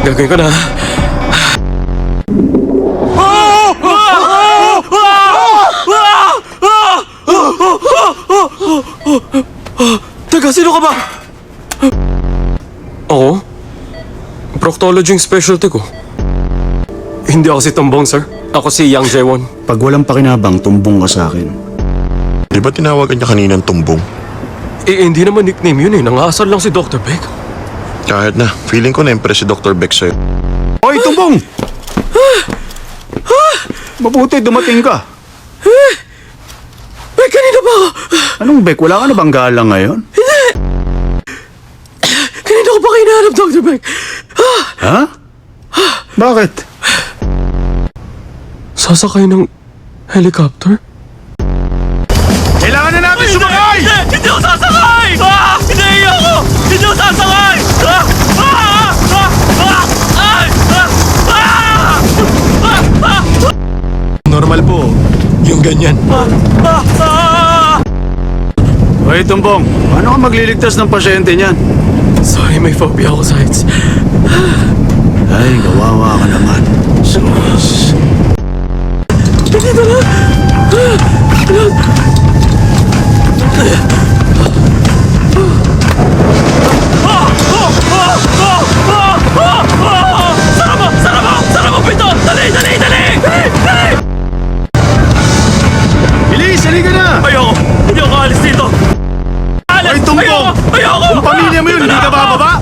Gagawin ko na. Teka, sino ka ba? Ako? Proctology yung specialty ko. Hindi ako si Tumbong, sir. Ako si Yang Jaewon. Pag walang pakinabang, tumbong ka sa akin. Di ba tinawagan niya kaninang tumbong? Hindi naman nickname yun eh. Nangasal lang si Dr. Beck. Kahit na, feeling ko na-impress si Dr. Beck sa'yo. Hoy, tumbong! Mabuti, dumating ka. Beck, kanina ba ako? Anong Beck? Wala ka na bang gala ngayon? Kanina ko pa kayo nahanap, Dr. Beck. Ha? Bakit? Sasakay ng helicopter? Kailangan na natin sumakay! Hindi ako sasakay! Hindi ako! Hindi ako sasakay! Normal po. Yung ganyan. Hoy, tumbong. Paano ka magliligtas ng pasyente niyan? Sorry, may phobia ako sa heights. Ay, kawawa ka naman. Sus. Dito lang! Sara mo! Pito! Dali! Bilis, halika na! Ayoko! Hindi ako alis dito! Hoy, tumbong! Ayoko! Kung pamilya mo yun, hindi ka bababa?